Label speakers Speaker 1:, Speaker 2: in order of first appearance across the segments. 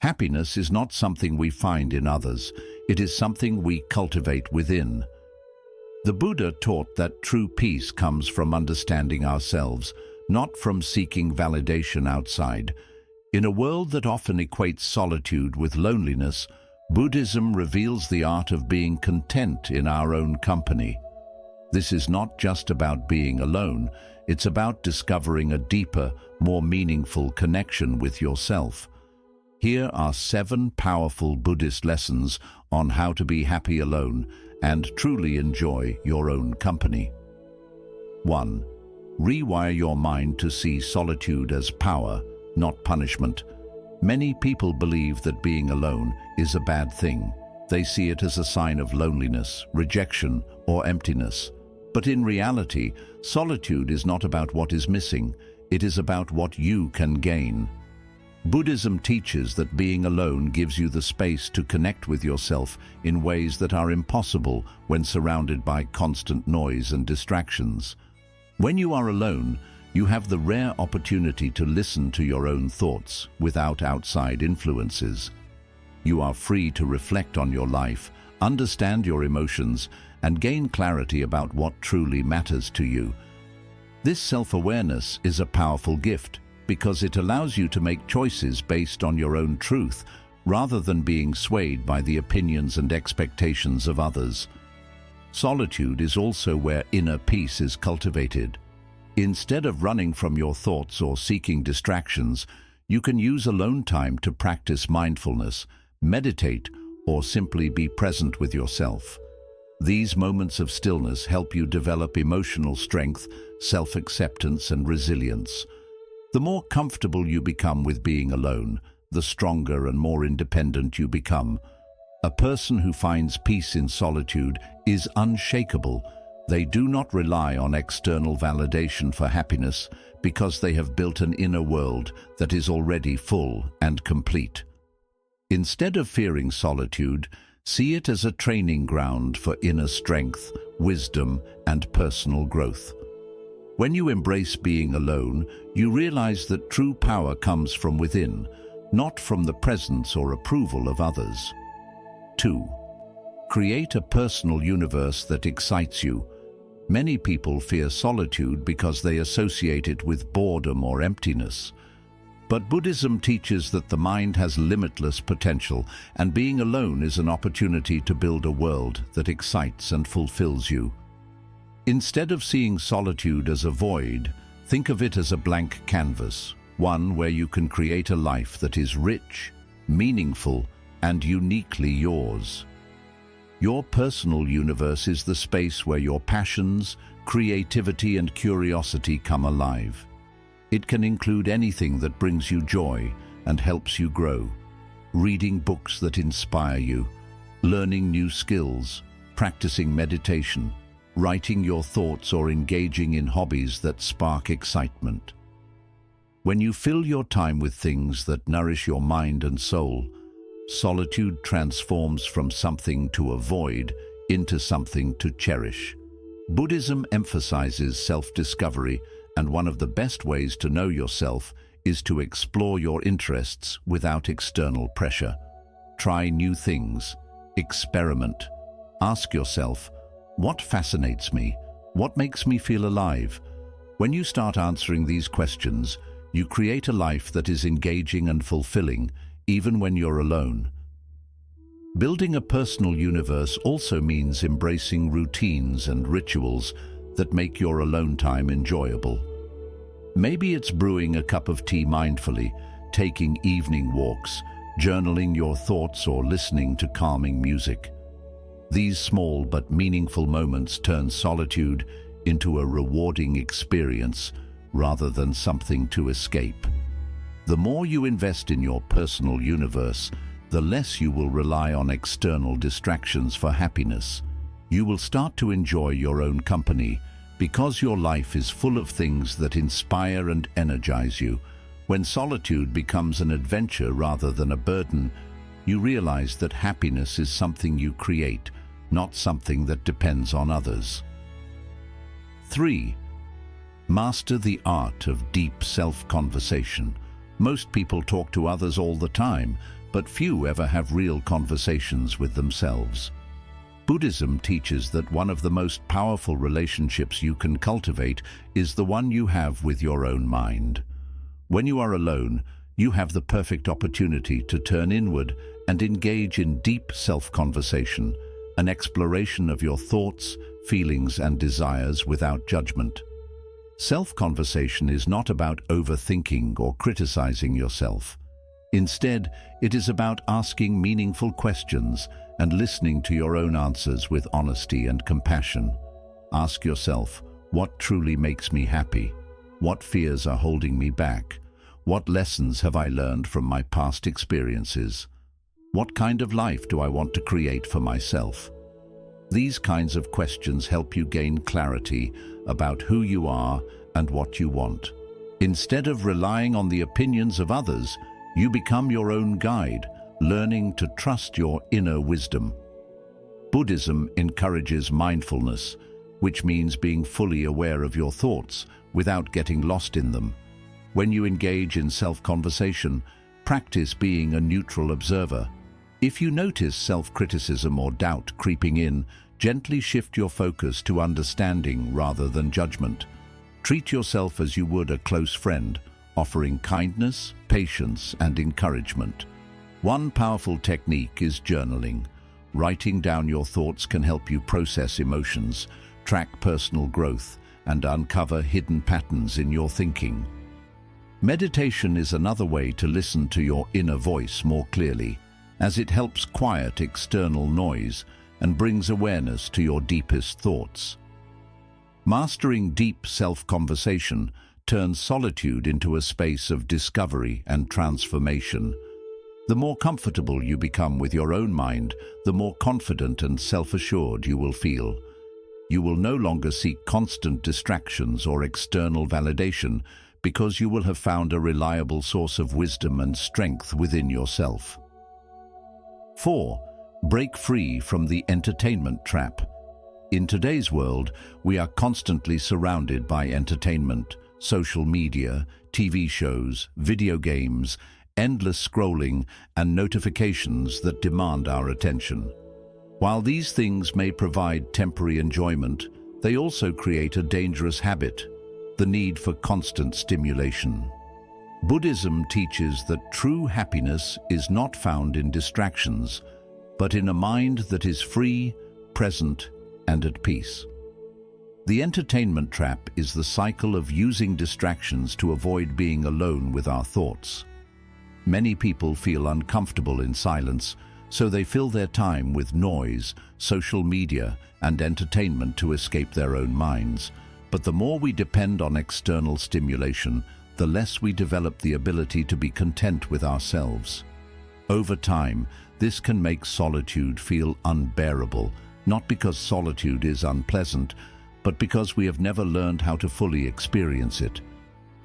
Speaker 1: Happiness is not something we find in others. It is something we cultivate within. The Buddha taught that true peace comes from understanding ourselves, not from seeking validation outside. In a world that often equates solitude with loneliness, Buddhism reveals the art of being content in our own company. This is not just about being alone, it's about discovering a deeper, more meaningful connection with yourself. Here are 7 powerful Buddhist lessons on how to be happy alone and truly enjoy your own company. 1. Rewire your mind to see solitude as power, not punishment. Many people believe that being alone is a bad thing. They see it as a sign of loneliness, rejection, or emptiness. But in reality, solitude is not about what is missing. It is about what you can gain. Buddhism teaches that being alone gives you the space to connect with yourself in ways that are impossible when surrounded by constant noise and distractions. When you are alone, you have the rare opportunity to listen to your own thoughts without outside influences. You are free to reflect on your life, understand your emotions, and gain clarity about what truly matters to you. This self-awareness is a powerful gift because it allows you to make choices based on your own truth rather than being swayed by the opinions and expectations of others. Solitude is also where inner peace is cultivated. Instead of running from your thoughts or seeking distractions, you can use alone time to practice mindfulness, meditate, or simply be present with yourself. These moments of stillness help you develop emotional strength, self-acceptance, and resilience. The more comfortable you become with being alone, the stronger and more independent you become. A person who finds peace in solitude is unshakable. They do not rely on external validation for happiness because they have built an inner world that is already full and complete. Instead of fearing solitude, see it as a training ground for inner strength, wisdom, and personal growth. When you embrace being alone, you realize that true power comes from within, not from the presence or approval of others. 2. Create a personal universe that excites you. Many people fear solitude because they associate it with boredom or emptiness. But Buddhism teaches that the mind has limitless potential, and being alone is an opportunity to build a world that excites and fulfills you. Instead of seeing solitude as a void, think of it as a blank canvas, one where you can create a life that is rich, meaningful, and uniquely yours. Your personal universe is the space where your passions, creativity, and curiosity come alive. It can include anything that brings you joy and helps you grow. Reading books that inspire you, learning new skills, practicing meditation, writing your thoughts, or engaging in hobbies that spark excitement. When you fill your time with things that nourish your mind and soul, solitude transforms from something to avoid into something to cherish. Buddhism emphasizes self-discovery, and one of the best ways to know yourself is to explore your interests without external pressure. Try new things, experiment. Ask yourself, what fascinates me? What makes me feel alive? When you start answering these questions, you create a life that is engaging and fulfilling, even when you're alone. Building a personal universe also means embracing routines and rituals that make your alone time enjoyable. Maybe it's brewing a cup of tea mindfully, taking evening walks, journaling your thoughts, or listening to calming music. These small but meaningful moments turn solitude into a rewarding experience rather than something to escape. The more you invest in your personal universe, the less you will rely on external distractions for happiness. You will start to enjoy your own company because your life is full of things that inspire and energize you. When solitude becomes an adventure rather than a burden, you realize that happiness is something you create, not something that depends on others. 3. Master the art of deep self-conversation. Most people talk to others all the time, but few ever have real conversations with themselves. Buddhism teaches that one of the most powerful relationships you can cultivate is the one you have with your own mind. When you are alone, you have the perfect opportunity to turn inward and engage in deep self-conversation, an exploration of your thoughts, feelings, and desires without judgment. Self-conversation is not about overthinking or criticizing yourself. Instead, it is about asking meaningful questions and listening to your own answers with honesty and compassion. Ask yourself, what truly makes me happy? What fears are holding me back? What lessons have I learned from my past experiences? What kind of life do I want to create for myself? These kinds of questions help you gain clarity about who you are and what you want. Instead of relying on the opinions of others, you become your own guide, learning to trust your inner wisdom. Buddhism encourages mindfulness, which means being fully aware of your thoughts without getting lost in them. When you engage in self-conversation, practice being a neutral observer. If you notice self-criticism or doubt creeping in, gently shift your focus to understanding rather than judgment. Treat yourself as you would a close friend, offering kindness, patience, and encouragement. One powerful technique is journaling. Writing down your thoughts can help you process emotions, track personal growth, and uncover hidden patterns in your thinking. Meditation is another way to listen to your inner voice more clearly, as it helps quiet external noise and brings awareness to your deepest thoughts. Mastering deep self-conversation turns solitude into a space of discovery and transformation. The more comfortable you become with your own mind, the more confident and self-assured you will feel. You will no longer seek constant distractions or external validation because you will have found a reliable source of wisdom and strength within yourself. 4. Break free from the entertainment trap. In today's world, we are constantly surrounded by entertainment, social media, TV shows, video games, endless scrolling, and notifications that demand our attention. While these things may provide temporary enjoyment, they also create a dangerous habit, the need for constant stimulation. Buddhism teaches that true happiness is not found in distractions, but in a mind that is free, present, and at peace. The entertainment trap is the cycle of using distractions to avoid being alone with our thoughts. Many people feel uncomfortable in silence, so they fill their time with noise, social media, and entertainment to escape their own minds. But the more we depend on external stimulation, the less we develop the ability to be content with ourselves. Over time, this can make solitude feel unbearable, not because solitude is unpleasant, but because we have never learned how to fully experience it.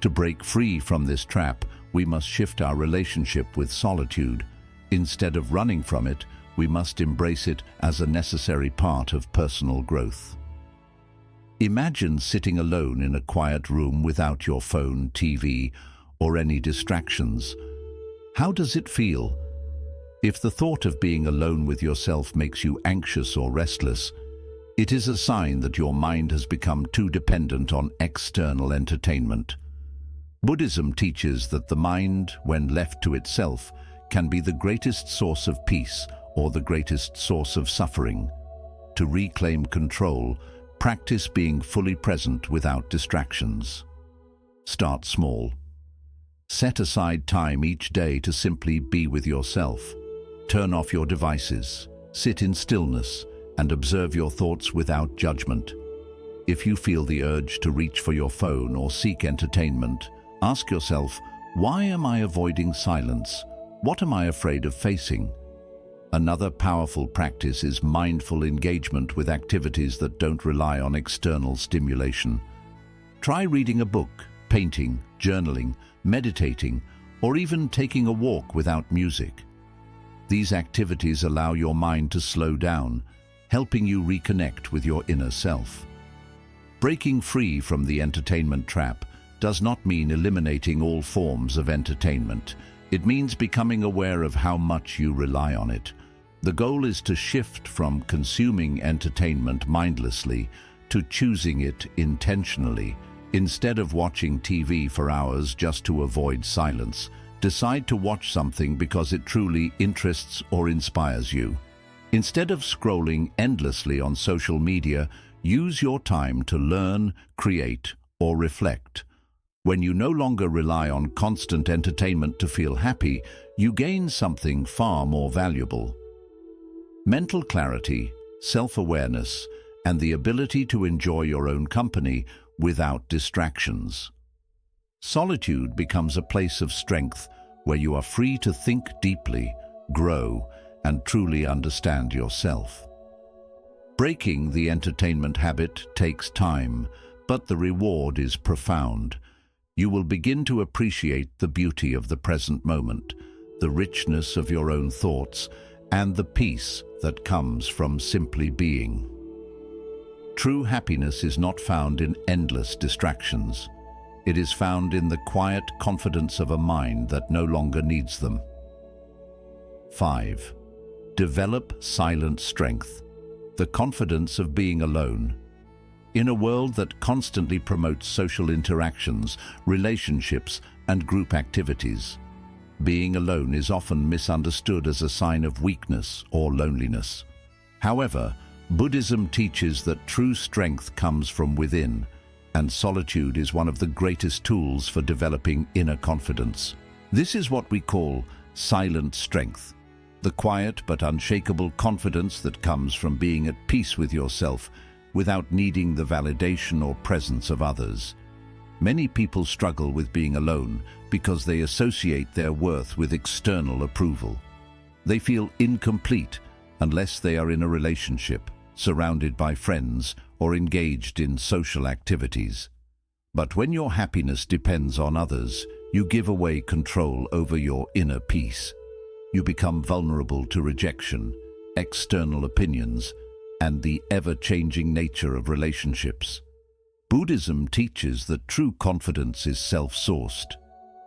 Speaker 1: To break free from this trap, we must shift our relationship with solitude. Instead of running from it, we must embrace it as a necessary part of personal growth. Imagine sitting alone in a quiet room without your phone, TV, or any distractions. How does it feel? If the thought of being alone with yourself makes you anxious or restless, it is a sign that your mind has become too dependent on external entertainment. Buddhism teaches that the mind, when left to itself, can be the greatest source of peace or the greatest source of suffering. To reclaim control, practice being fully present without distractions. Start small. Set aside time each day to simply be with yourself. Turn off your devices, sit in stillness, and observe your thoughts without judgment. If you feel the urge to reach for your phone or seek entertainment, ask yourself, why am I avoiding silence? What am I afraid of facing? Another powerful practice is mindful engagement with activities that don't rely on external stimulation. Try reading a book, painting, journaling, meditating, or even taking a walk without music. These activities allow your mind to slow down, helping you reconnect with your inner self. Breaking free from the entertainment trap does not mean eliminating all forms of entertainment. It means becoming aware of how much you rely on it. The goal is to shift from consuming entertainment mindlessly to choosing it intentionally. Instead of watching TV for hours just to avoid silence, decide to watch something because it truly interests or inspires you. Instead of scrolling endlessly on social media, use your time to learn, create, or reflect. When you no longer rely on constant entertainment to feel happy, you gain something far more valuable: mental clarity, self-awareness, and the ability to enjoy your own company without distractions. Solitude becomes a place of strength where you are free to think deeply, grow, and truly understand yourself. Breaking the entertainment habit takes time, but the reward is profound. You will begin to appreciate the beauty of the present moment, the richness of your own thoughts, and the peace that comes from simply being. True happiness is not found in endless distractions. It is found in the quiet confidence of a mind that no longer needs them. 5. Develop silent strength, the confidence of being alone. In a world that constantly promotes social interactions, relationships, and group activities, being alone is often misunderstood as a sign of weakness or loneliness. However, Buddhism teaches that true strength comes from within, and solitude is one of the greatest tools for developing inner confidence. This is what we call silent strength, the quiet but unshakable confidence that comes from being at peace with yourself without needing the validation or presence of others. Many people struggle with being alone because they associate their worth with external approval. They feel incomplete unless they are in a relationship, surrounded by friends, or engaged in social activities. But when your happiness depends on others, you give away control over your inner peace. You become vulnerable to rejection, external opinions, and the ever-changing nature of relationships. Buddhism teaches that true confidence is self-sourced,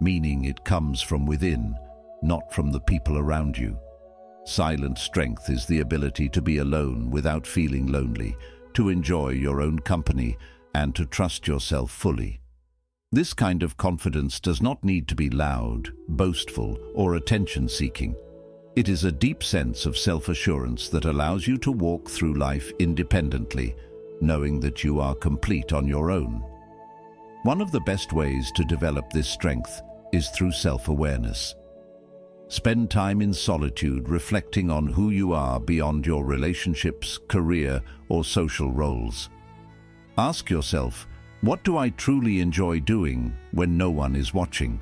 Speaker 1: meaning it comes from within, not from the people around you. Silent strength is the ability to be alone without feeling lonely, to enjoy your own company, and to trust yourself fully. This kind of confidence does not need to be loud, boastful, or attention-seeking. It is a deep sense of self-assurance that allows you to walk through life independently, knowing that you are complete on your own. One of the best ways to develop this strength is through self-awareness. Spend time in solitude reflecting on who you are beyond your relationships, career, or social roles. Ask yourself, what do I truly enjoy doing when no one is watching?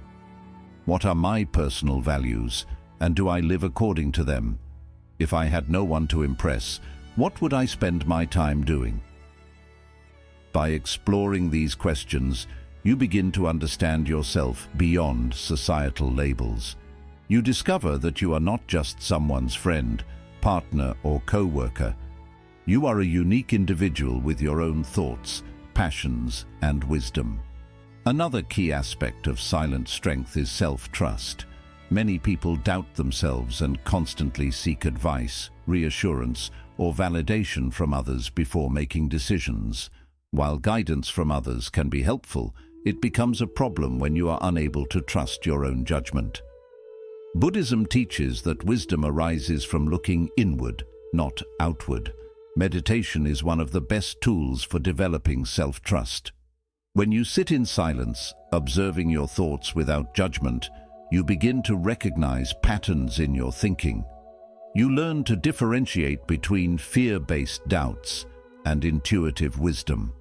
Speaker 1: What are my personal values, and do I live according to them? If I had no one to impress, what would I spend my time doing? By exploring these questions, you begin to understand yourself beyond societal labels. You discover that you are not just someone's friend, partner, or co-worker. You are a unique individual with your own thoughts, passions, and wisdom. Another key aspect of silent strength is self-trust. Many people doubt themselves and constantly seek advice, reassurance, or validation from others before making decisions. While guidance from others can be helpful, it becomes a problem when you are unable to trust your own judgment. Buddhism teaches that wisdom arises from looking inward, not outward. Meditation is one of the best tools for developing self-trust. When you sit in silence, observing your thoughts without judgment, you begin to recognize patterns in your thinking. You learn to differentiate between fear-based doubts and intuitive wisdom.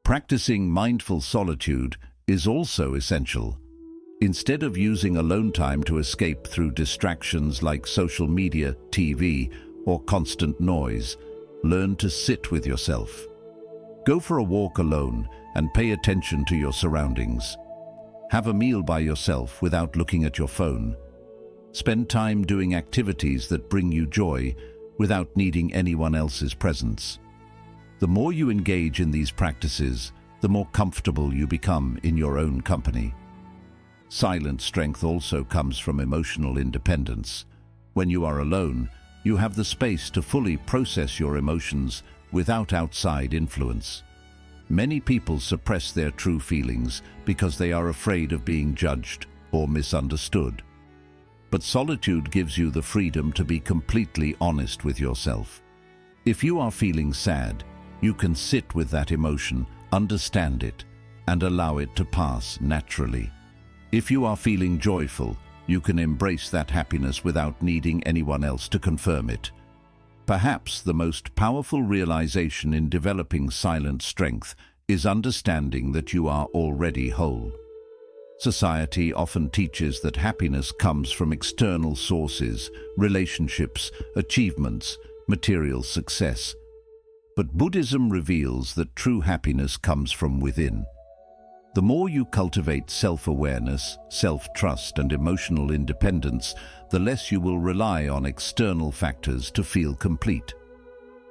Speaker 1: Practicing mindful solitude is also essential. Instead of using alone time to escape through distractions like social media, TV, or constant noise, learn to sit with yourself. Go for a walk alone and pay attention to your surroundings. Have a meal by yourself without looking at your phone. Spend time doing activities that bring you joy without needing anyone else's presence. The more you engage in these practices, the more comfortable you become in your own company. Silent strength also comes from emotional independence. When you are alone, you have the space to fully process your emotions without outside influence. Many people suppress their true feelings because they are afraid of being judged or misunderstood. But solitude gives you the freedom to be completely honest with yourself. If you are feeling sad, you can sit with that emotion, understand it, and allow it to pass naturally. If you are feeling joyful, you can embrace that happiness without needing anyone else to confirm it. Perhaps the most powerful realization in developing silent strength is understanding that you are already whole. Society often teaches that happiness comes from external sources, relationships, achievements, material success. But Buddhism reveals that true happiness comes from within. The more you cultivate self-awareness, self-trust, and emotional independence, the less you will rely on external factors to feel complete.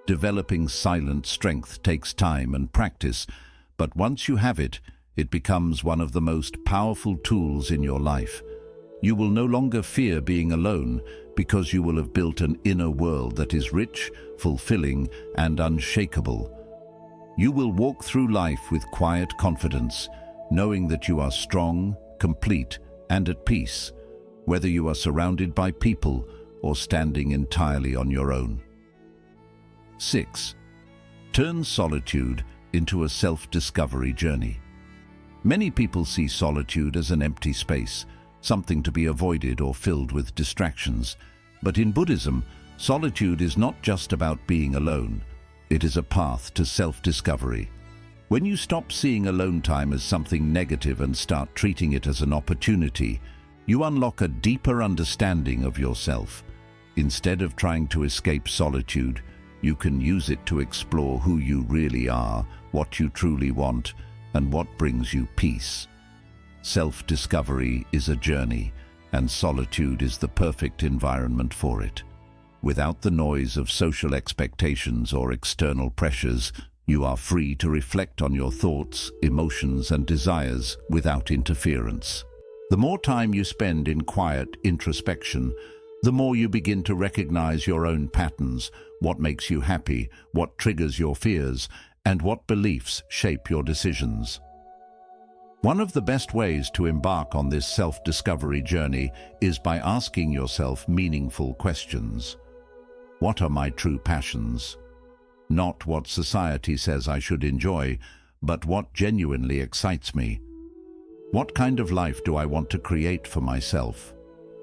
Speaker 1: Developing silent strength takes time and practice, but once you have it, it becomes one of the most powerful tools in your life. You will no longer fear being alone because you will have built an inner world that is rich, fulfilling, and unshakable. You will walk through life with quiet confidence, knowing that you are strong, complete, and at peace, whether you are surrounded by people or standing entirely on your own. 6. Turn solitude into a self-discovery journey. Many people see solitude as an empty space, something to be avoided or filled with distractions. But in Buddhism, solitude is not just about being alone. It is a path to self-discovery. When you stop seeing alone time as something negative and start treating it as an opportunity, you unlock a deeper understanding of yourself. Instead of trying to escape solitude, you can use it to explore who you really are, what you truly want, and what brings you peace. Self-discovery is a journey, and solitude is the perfect environment for it. Without the noise of social expectations or external pressures, you are free to reflect on your thoughts, emotions, and desires without interference. The more time you spend in quiet introspection, the more you begin to recognize your own patterns, what makes you happy, what triggers your fears, and what beliefs shape your decisions. One of the best ways to embark on this self-discovery journey is by asking yourself meaningful questions. What are my true passions? Not what society says I should enjoy, but what genuinely excites me. What kind of life do I want to create for myself?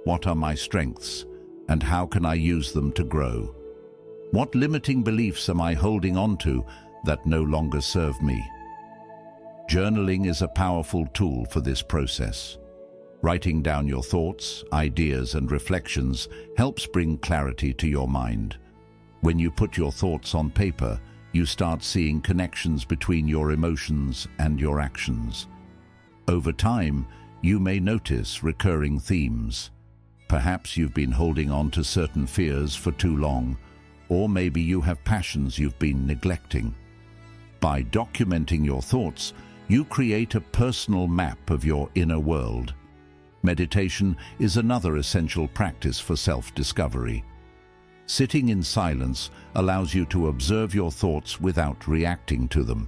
Speaker 1: What are my strengths, and how can I use them to grow? What limiting beliefs am I holding on to that no longer serve me? Journaling is a powerful tool for this process. Writing down your thoughts, ideas, and reflections helps bring clarity to your mind. When you put your thoughts on paper, you start seeing connections between your emotions and your actions. Over time, you may notice recurring themes. Perhaps you've been holding on to certain fears for too long, or maybe you have passions you've been neglecting. By documenting your thoughts, you create a personal map of your inner world. Meditation is another essential practice for self-discovery. Sitting in silence allows you to observe your thoughts without reacting to them.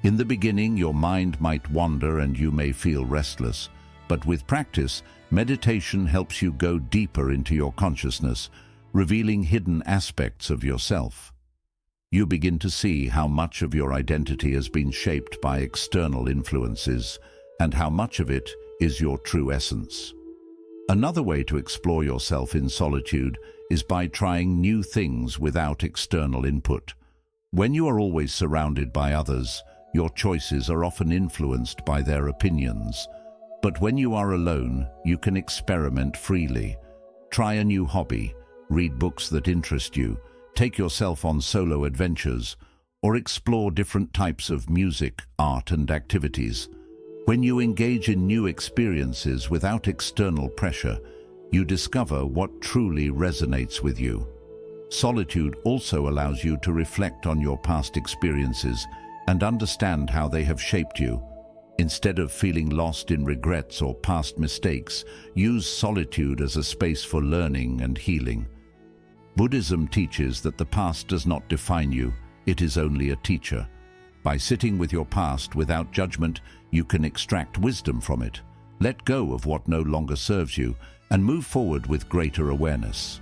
Speaker 1: In the beginning, your mind might wander and you may feel restless, but with practice, meditation helps you go deeper into your consciousness, revealing hidden aspects of yourself. You begin to see how much of your identity has been shaped by external influences, and how much of it is your true essence. Another way to explore yourself in solitude is by trying new things without external input. When you are always surrounded by others, your choices are often influenced by their opinions. But when you are alone, you can experiment freely. Try a new hobby, read books that interest you, take yourself on solo adventures, or explore different types of music, art, and activities. When you engage in new experiences without external pressure, you discover what truly resonates with you. Solitude also allows you to reflect on your past experiences and understand how they have shaped you. Instead of feeling lost in regrets or past mistakes, use solitude as a space for learning and healing. Buddhism teaches that the past does not define you, it is only a teacher. By sitting with your past without judgment, you can extract wisdom from it, let go of what no longer serves you, and move forward with greater awareness.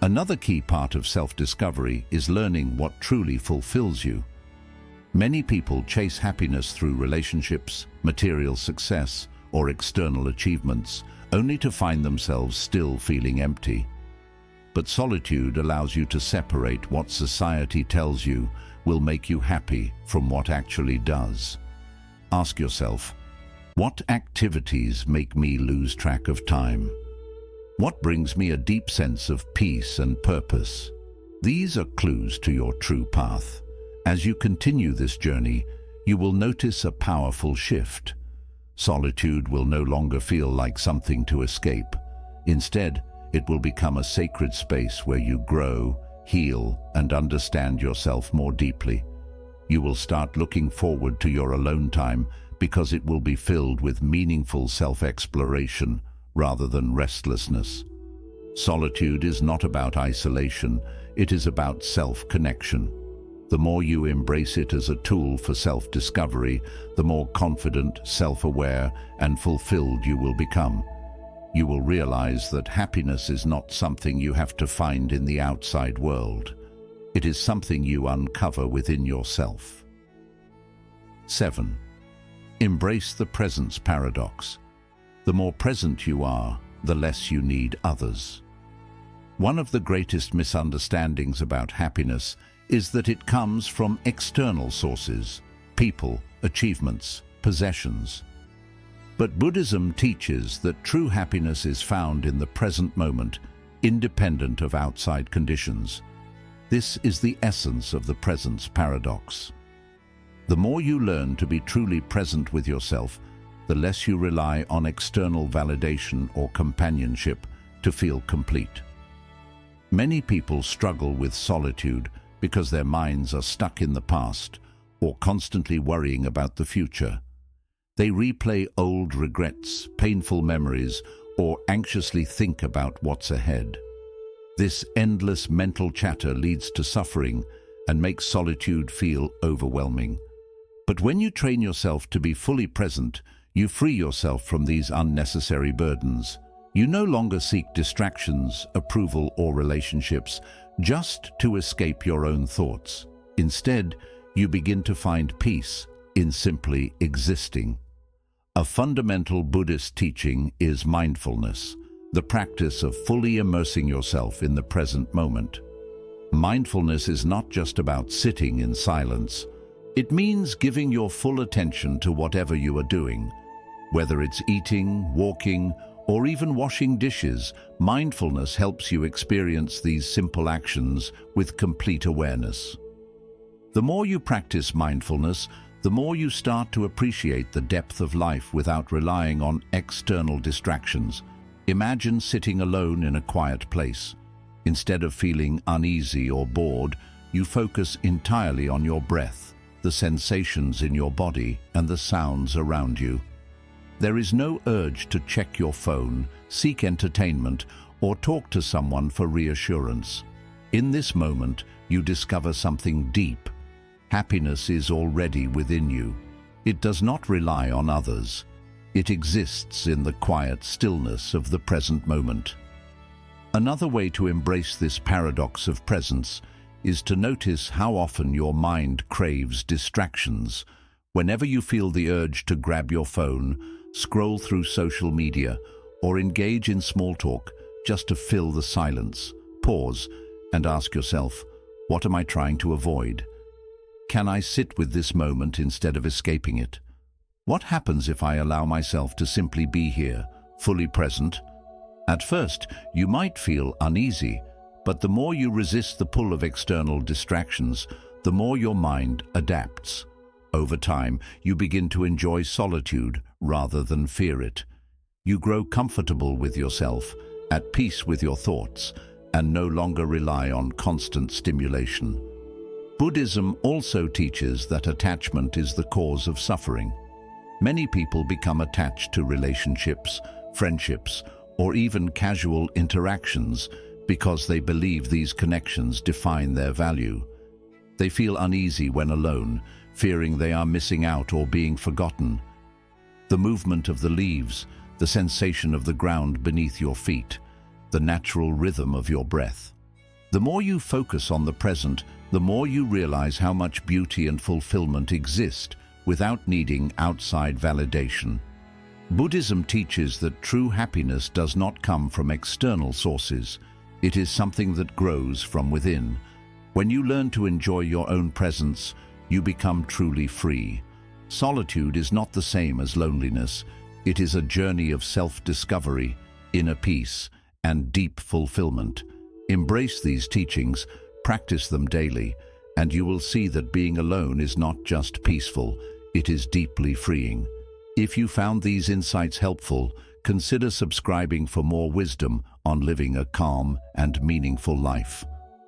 Speaker 1: Another key part of self-discovery is learning what truly fulfills you. Many people chase happiness through relationships, material success, or external achievements, only to find themselves still feeling empty. But solitude allows you to separate what society tells you will make you happy from what actually does. Ask yourself, what activities make me lose track of time? What brings me a deep sense of peace and purpose? These are clues to your true path. As you continue this journey, you will notice a powerful shift. Solitude will no longer feel like something to escape. Instead, it will become a sacred space where you grow, heal, and understand yourself more deeply. You will start looking forward to your alone time because it will be filled with meaningful self-exploration rather than restlessness. Solitude is not about isolation, it is about self-connection. The more you embrace it as a tool for self-discovery, the more confident, self-aware, and fulfilled you will become. You will realize that happiness is not something you have to find in the outside world. It is something you uncover within yourself. 7. Embrace the presence paradox. The more present you are, the less you need others. One of the greatest misunderstandings about happiness is that it comes from external sources, people, achievements, possessions. But Buddhism teaches that true happiness is found in the present moment, independent of outside conditions. This is the essence of the presence paradox. The more you learn to be truly present with yourself, the less you rely on external validation or companionship to feel complete. Many people struggle with solitude because their minds are stuck in the past or constantly worrying about the future. They replay old regrets, painful memories, or anxiously think about what's ahead. This endless mental chatter leads to suffering and makes solitude feel overwhelming. But when you train yourself to be fully present, you free yourself from these unnecessary burdens. You no longer seek distractions, approval, or relationships just to escape your own thoughts. Instead, you begin to find peace in simply existing. A fundamental Buddhist teaching is mindfulness, the practice of fully immersing yourself in the present moment. Mindfulness is not just about sitting in silence. It means giving your full attention to whatever you are doing. Whether it's eating, walking, or even washing dishes, mindfulness helps you experience these simple actions with complete awareness. The more you practice mindfulness, the more you start to appreciate the depth of life without relying on external distractions. Imagine sitting alone in a quiet place. Instead of feeling uneasy or bored, you focus entirely on your breath, the sensations in your body, and the sounds around you. There is no urge to check your phone, seek entertainment, or talk to someone for reassurance. In this moment, you discover something deep. Happiness is already within you. It does not rely on others. It exists in the quiet stillness of the present moment. Another way to embrace this paradox of presence is to notice how often your mind craves distractions. Whenever you feel the urge to grab your phone, scroll through social media, or engage in small talk just to fill the silence, pause and ask yourself, what am I trying to avoid? Can I sit with this moment instead of escaping it? What happens if I allow myself to simply be here, fully present? At first, you might feel uneasy, but the more you resist the pull of external distractions, the more your mind adapts. Over time, you begin to enjoy solitude rather than fear it. You grow comfortable with yourself, at peace with your thoughts, and no longer rely on constant stimulation. Buddhism also teaches that attachment is the cause of suffering. Many people become attached to relationships, friendships, or even casual interactions because they believe these connections define their value. They feel uneasy when alone, fearing they are missing out or being forgotten. The movement of the leaves, the sensation of the ground beneath your feet, the natural rhythm of your breath. The more you focus on the present, the more you realize how much beauty and fulfillment exist without needing outside validation. Buddhism teaches that true happiness does not come from external sources. It is something that grows from within. When you learn to enjoy your own presence, you become truly free. Solitude is not the same as loneliness. It is a journey of self-discovery, inner peace, and deep fulfillment. Embrace these teachings, practice them daily, and you will see that being alone is not just peaceful, it is deeply freeing. If you found these insights helpful, consider subscribing for more wisdom on living a calm and meaningful life.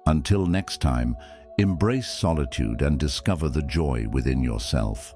Speaker 1: Until next time, embrace solitude and discover the joy within yourself.